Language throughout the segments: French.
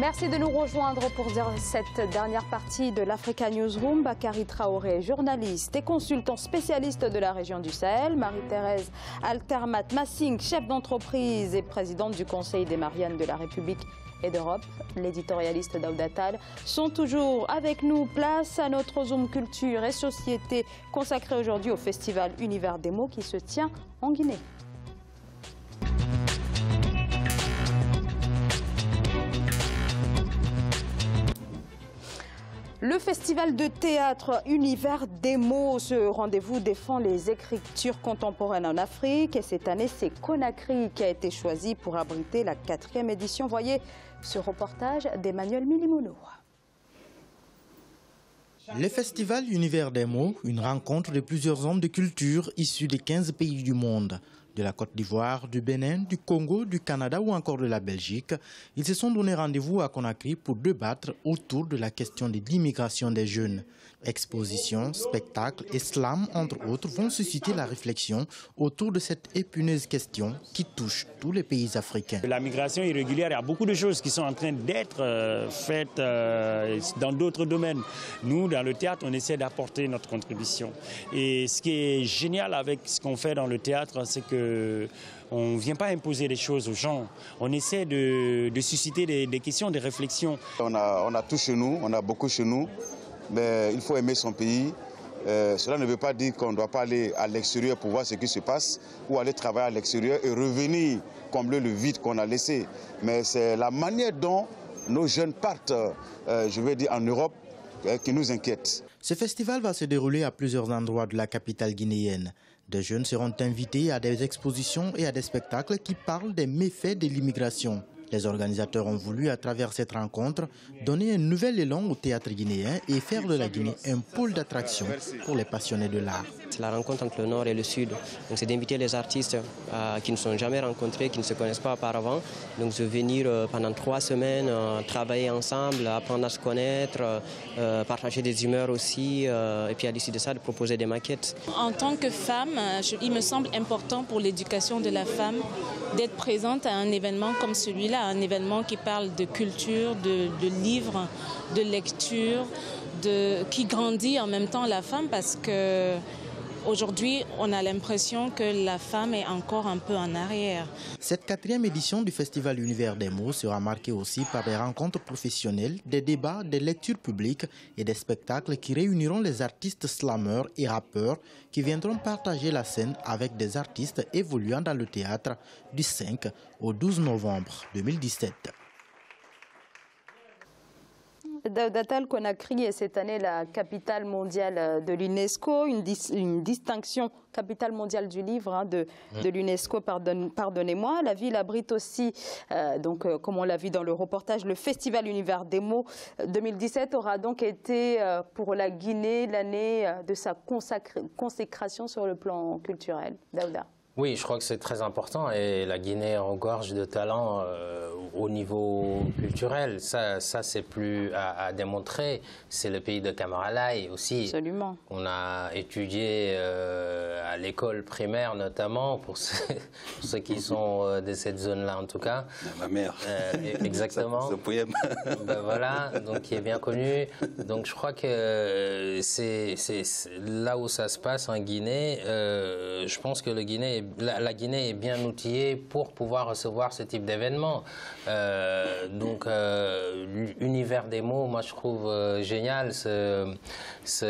Merci de nous rejoindre pour cette dernière partie de l'Africa Newsroom. Bakary Traoré, journaliste et consultant spécialiste de la région du Sahel. Marie-Thérèse Altermat-Massing, chef d'entreprise et présidente du Conseil des Mariannes de la République et d'Europe. L'éditorialiste Daouda Tall sont toujours avec nous. Place à notre Zoom Culture et Société consacré aujourd'hui au Festival Univers des mots qui se tient en Guinée. Le festival de théâtre Univers des mots, ce rendez-vous défend les écritures contemporaines en Afrique et cette année c'est Conakry qui a été choisi pour abriter la 4e édition. Voyez ce reportage d'Emmanuel Milimono. Le festival Univers des mots, une rencontre de plusieurs hommes de culture issus des 15 pays du monde. De la Côte d'Ivoire, du Bénin, du Congo, du Canada ou encore de la Belgique, ils se sont donné rendez-vous à Conakry pour débattre autour de la question de l'immigration des jeunes. Expositions, spectacles et slam, entre autres, vont susciter la réflexion autour de cette épineuse question qui touche tous les pays africains. La migration irrégulière, il y a beaucoup de choses qui sont en train d'être faites dans d'autres domaines. Nous, dans le théâtre, on essaie d'apporter notre contribution. Et ce qui est génial avec ce qu'on fait dans le théâtre, c'est que on ne vient pas imposer les choses aux gens. On essaie de susciter des questions, des réflexions. On a tout chez nous, on a beaucoup chez nous, mais il faut aimer son pays. Cela ne veut pas dire qu'on ne doit pas aller à l'extérieur pour voir ce qui se passe ou aller travailler à l'extérieur et revenir combler le vide qu'on a laissé. Mais c'est la manière dont nos jeunes partent, je vais dire en Europe, qui nous inquiète. Ce festival va se dérouler à plusieurs endroits de la capitale guinéenne. Des jeunes seront invités à des expositions et à des spectacles qui parlent des méfaits de l'immigration. Les organisateurs ont voulu, à travers cette rencontre, donner un nouvel élan au théâtre guinéen et faire de la Guinée un pôle d'attraction pour les passionnés de l'art. C'est la rencontre entre le Nord et le Sud. Donc c'est d'inviter les artistes qui ne sont jamais rencontrés, qui ne se connaissent pas auparavant. Donc de venir pendant 3 semaines travailler ensemble, apprendre à se connaître, partager des humeurs aussi. Et puis à l'issue de ça, de proposer des maquettes. En tant que femme, il me semble important pour l'éducation de la femme d'être présente à un événement comme celui-là, un événement qui parle de culture, de livres, de lecture, qui grandit en même temps la femme parce que aujourd'hui, on a l'impression que la femme est encore un peu en arrière. Cette 4e édition du Festival Univers des mots sera marquée aussi par des rencontres professionnelles, des débats, des lectures publiques et des spectacles qui réuniront les artistes slameurs et rappeurs qui viendront partager la scène avec des artistes évoluant dans le théâtre du 5 au 12 novembre 2017. Daouda Tall, Conakry est cette année la capitale mondiale de l'UNESCO, une distinction capitale mondiale du livre de l'UNESCO, pardonnez-moi. La ville abrite aussi, comme on l'a vu dans le reportage, le Festival Univers des mots 2017 aura donc été pour la Guinée l'année de sa consécration sur le plan culturel. Daouda. Oui, je crois que c'est très important et la Guinée regorge de talents au niveau culturel. Ça c'est plus à démontrer. C'est le pays de Camara Laye aussi. Absolument. On a étudié à l'école primaire notamment, pour ceux qui sont de cette zone-là en tout cas. Ma mère. Exactement. Ce poème. Ben voilà, donc qui est bien connu. Donc je crois que c'est là où ça se passe en Guinée. Je pense que la Guinée est bien outillée pour pouvoir recevoir ce type d'événement. Univers des mots, moi je trouve génial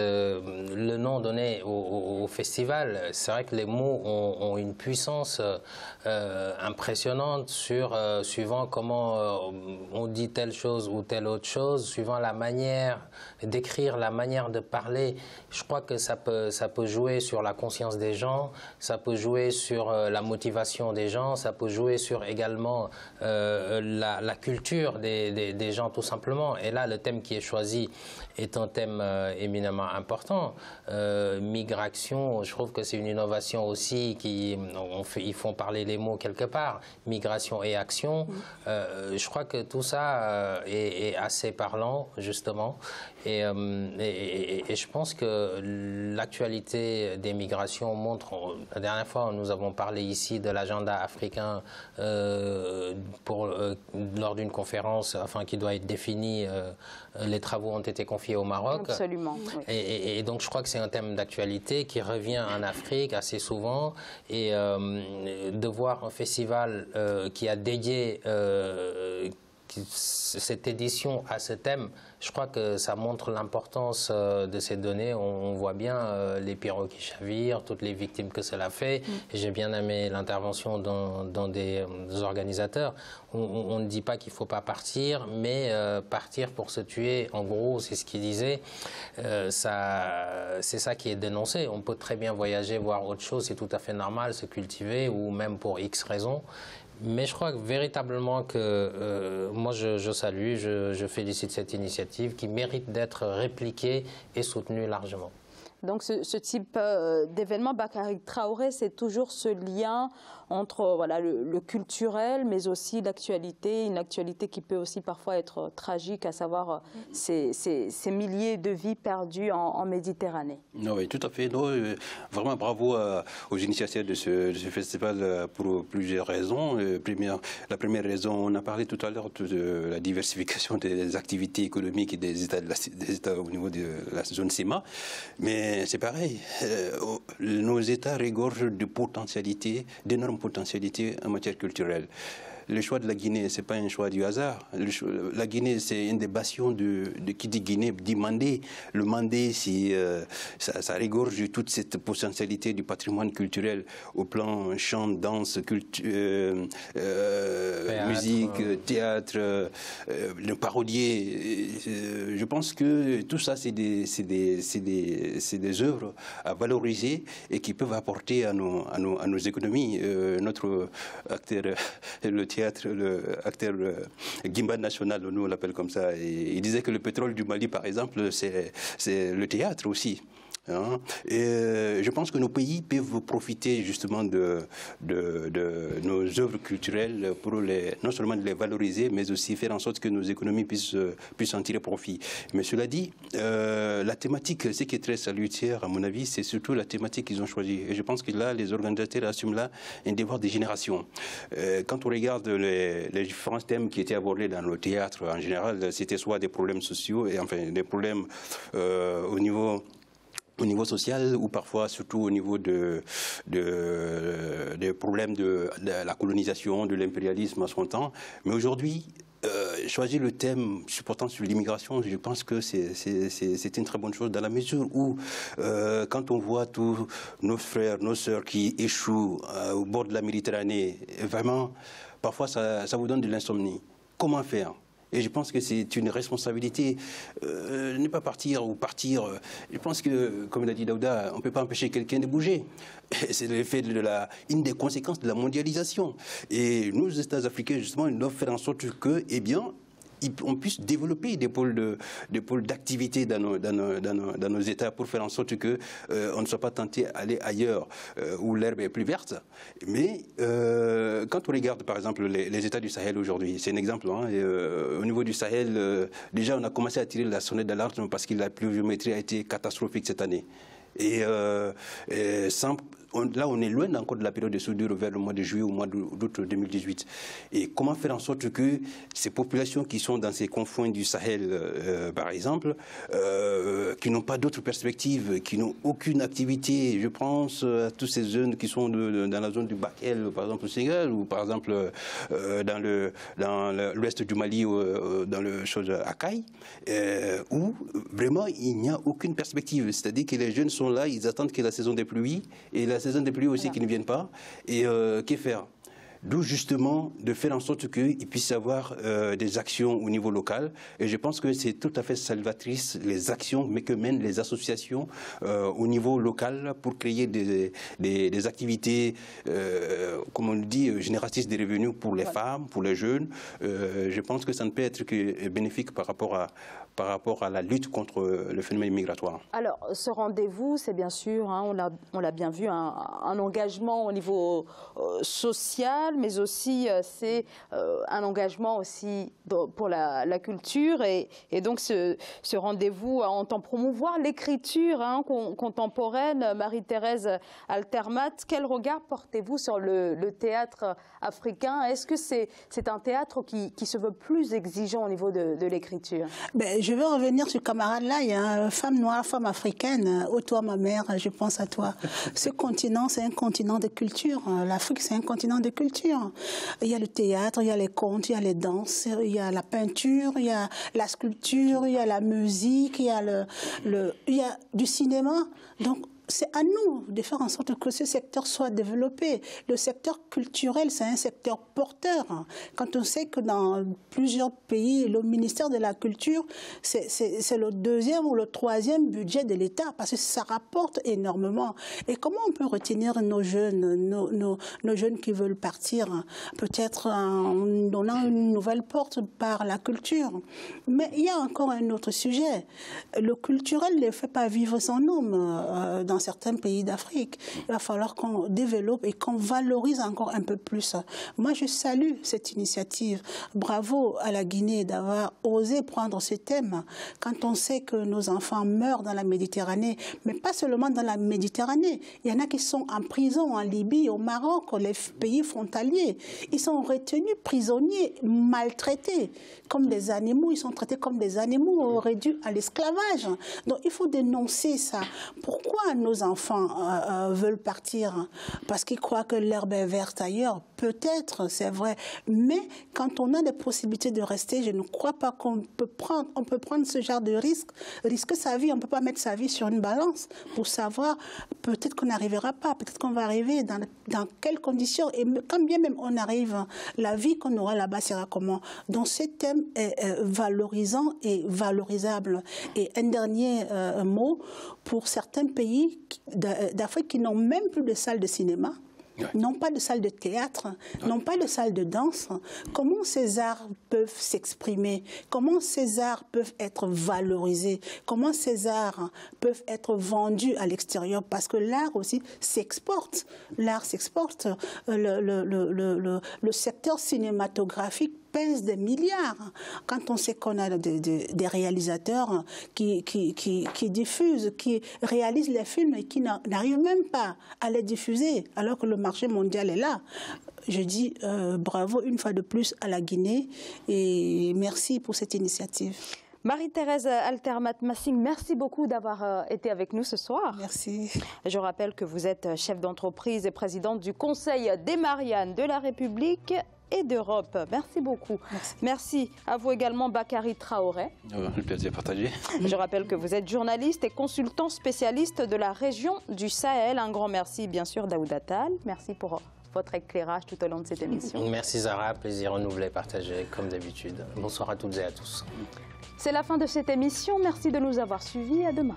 le nom donné au festival. C'est vrai que les mots ont une puissance impressionnante suivant comment on dit telle chose ou telle autre chose, suivant la manière d'écrire, la manière de parler. Je crois que ça peut jouer sur la conscience des gens, ça peut jouer sur la motivation des gens, ça peut jouer sur également la culture des gens tout simplement. Et là, le thème qui est choisi est un thème éminemment important. Migration, je trouve que c'est une innovation aussi, ils font parler les mots quelque part, migration et action. Je crois que tout ça est assez parlant, justement. Et je pense que l'actualité des migrations montre, la dernière fois nous avons parlé ici de l'agenda africain lors d'une conférence qui doit être définie, les travaux ont été confiés au Maroc. Absolument. Oui. Et donc je crois que c'est un thème d'actualité qui revient en Afrique assez souvent, et de voir un festival qui a dédié cette édition à ce thème, je crois que ça montre l'importance de ces données. On voit bien les pirogues qui chavirent, toutes les victimes que cela fait. Et j'ai bien aimé l'intervention d'un des organisateurs. On ne dit pas qu'il ne faut pas partir, mais partir pour se tuer, en gros, c'est ce qu'il disait. C'est ça qui est dénoncé. On peut très bien voyager, voir autre chose, c'est tout à fait normal, se cultiver, ou même pour X raisons. Mais je crois que véritablement que moi je salue, je félicite cette initiative qui mérite d'être répliquée et soutenue largement. Donc ce type d'événement, Bakary Traoré, c'est toujours ce lien entre le culturel, mais aussi l'actualité, une actualité qui peut aussi parfois être tragique, à savoir ces milliers de vies perdues en Méditerranée. Oui, tout à fait. Vraiment bravo aux initiateurs de ce festival pour plusieurs raisons. La première raison, on a parlé tout à l'heure de la diversification des activités économiques et des États au niveau de la zone CEMA, mais c'est pareil. Nos États regorgent de potentialités, d'énormes potentialités en matière culturelle. Le choix de la Guinée, ce n'est pas un choix du hasard. La Guinée, c'est une des bastions qui dit Guinée, dit Mandé. Le Mandé, ça regorge de toute cette potentialité du patrimoine culturel au plan chant, danse, musique, théâtre, le parodier. Je pense que tout ça, c'est des œuvres à valoriser et qui peuvent apporter à nos économies. Notre acteur, le théâtre, l'acteur Gimba National, nous on l'appelle comme ça, et il disait que le pétrole du Mali, par exemple, c'est le théâtre aussi. Et je pense que nos pays peuvent profiter justement de nos œuvres culturelles pour non seulement les valoriser, mais aussi faire en sorte que nos économies puissent en tirer profit. Mais cela dit, la thématique, ce qui est très salutaire à mon avis, c'est surtout la thématique qu'ils ont choisie. Et je pense que là, les organisateurs assument là un devoir des générations. Quand on regarde les différents thèmes qui étaient abordés dans le théâtre, en général, c'était soit des problèmes sociaux, et enfin des problèmes au niveau social, ou parfois surtout au niveau des problèmes de la colonisation, de l'impérialisme à son temps. Mais aujourd'hui, choisir le thème portant sur l'immigration, je pense que c'est une très bonne chose, dans la mesure où, quand on voit tous nos frères, nos sœurs qui échouent au bord de la Méditerranée, vraiment, parfois ça vous donne de l'insomnie. Comment faire ? Et je pense que c'est une responsabilité, ne pas partir ou partir. Je pense que, comme l'a dit Daouda, on ne peut pas empêcher quelqu'un de bouger. C'est l'effet une des conséquences de la mondialisation. Et nous, les États africains, justement, ils doivent faire en sorte que, on puisse développer des pôles d'activité dans nos États pour faire en sorte que on ne soit pas tenté d'aller ailleurs où l'herbe est plus verte. Mais quand on regarde par exemple les États du Sahel aujourd'hui, c'est un exemple. Au niveau du Sahel, déjà on a commencé à tirer la sonnette d'alarme parce que la pluviométrie a été catastrophique cette année. Et là, on est loin encore de la période de soudure vers le mois de juillet ou mois d'août 2018. Et comment faire en sorte que ces populations qui sont dans ces confins du Sahel, par exemple, qui n'ont pas d'autres perspectives, qui n'ont aucune activité, je pense à tous ces jeunes qui sont dans la zone du Bakel, par exemple au Sénégal, ou par exemple dans l'ouest du Mali, dans le chose Akaï, où vraiment il n'y a aucune perspective. C'est-à-dire que les jeunes sont là, ils attendent que la saison des pluies, et la saison des pluies aussi qui ne viennent pas, et que faire? D'où justement de faire en sorte qu'il puisse y avoir des actions au niveau local. Et je pense que c'est tout à fait salvatrice les actions que mènent les associations au niveau local pour créer des activités, comme on le dit, génératrices de revenus pour les femmes, pour les jeunes. Je pense que ça ne peut être que bénéfique par rapport par rapport à la lutte contre le phénomène migratoire. Alors, ce rendez-vous, c'est bien sûr, on l'a bien vu, un engagement au niveau social, mais aussi c'est un engagement aussi pour la culture. Et donc, ce rendez-vous entend promouvoir l'écriture contemporaine. Marie-Thérèse Altermat, quel regard portez-vous sur le théâtre africain? Est-ce que c'est un théâtre qui se veut plus exigeant au niveau de l'écriture? Je veux revenir sur ce camarade-là. Il y a femme noire, femme africaine. Oh, toi, ma mère, je pense à toi. Ce continent, c'est un continent de culture. L'Afrique, c'est un continent de culture. Il y a le théâtre, il y a les contes, il y a les danses, il y a la peinture, il y a la sculpture, il y a la musique, il y a il y a du cinéma. Donc, c'est à nous de faire en sorte que ce secteur soit développé. Le secteur culturel, c'est un secteur porteur. Quand on sait que dans plusieurs pays, le ministère de la Culture, c'est le 2e ou le 3e budget de l'État, parce que ça rapporte énormément. Et comment on peut retenir nos jeunes, nos jeunes qui veulent partir, peut-être en donnant une nouvelle porte par la culture. Mais il y a encore un autre sujet. Le culturel ne fait pas vivre son homme dans certains pays d'Afrique. Il va falloir qu'on développe et qu'on valorise encore un peu plus. Moi, je salue cette initiative. Bravo à la Guinée d'avoir osé prendre ce thème. Quand on sait que nos enfants meurent dans la Méditerranée, mais pas seulement dans la Méditerranée. Il y en a qui sont en prison en Libye, au Maroc, les pays frontaliers. Ils sont retenus prisonniers, maltraités comme des animaux. Ils sont traités comme des animaux, réduits à l'esclavage. Donc, il faut dénoncer ça. Pourquoi nos enfants veulent partir? Parce qu'ils croient que l'herbe est verte ailleurs. Peut-être, c'est vrai. Mais quand on a des possibilités de rester, je ne crois pas qu'on peut prendre ce genre de risque, risquer sa vie. On ne peut pas mettre sa vie sur une balance pour savoir peut-être qu'on n'arrivera pas, peut-être qu'on va arriver dans quelles conditions. Et quand bien même on arrive, la vie qu'on aura là-bas sera comment? Donc ce thème est valorisant et valorisable. Et un dernier mot, pour certains pays d'Afrique qui n'ont même plus de salle de cinéma, n'ont pas de salle de théâtre, n'ont pas de salle de danse. Comment ces arts peuvent s'exprimer? Comment ces arts peuvent être valorisés? Comment ces arts peuvent être vendus à l'extérieur? Parce que l'art aussi s'exporte. L'art s'exporte. Le secteur cinématographique pèse des milliards. Quand on sait qu'on a des réalisateurs qui diffusent, qui réalisent les films et qui n'arrivent même pas à les diffuser, alors que le marché mondial est là. Je dis bravo une fois de plus à la Guinée et merci pour cette initiative. Marie-Thérèse Altermat-Massing, merci beaucoup d'avoir été avec nous ce soir. Merci. Je rappelle que vous êtes chef d'entreprise et présidente du Conseil des Mariannes de la République et d'Europe. Merci beaucoup. Merci à vous également, Bakary Traoré. Le plaisir partagé. Je rappelle que vous êtes journaliste et consultant spécialiste de la région du Sahel. Un grand merci, bien sûr, Daoud Attal. Merci pour votre éclairage tout au long de cette émission. Merci Zara, plaisir renouvelé, partagé comme d'habitude. Bonsoir à toutes et à tous. C'est la fin de cette émission. Merci de nous avoir suivis. À demain.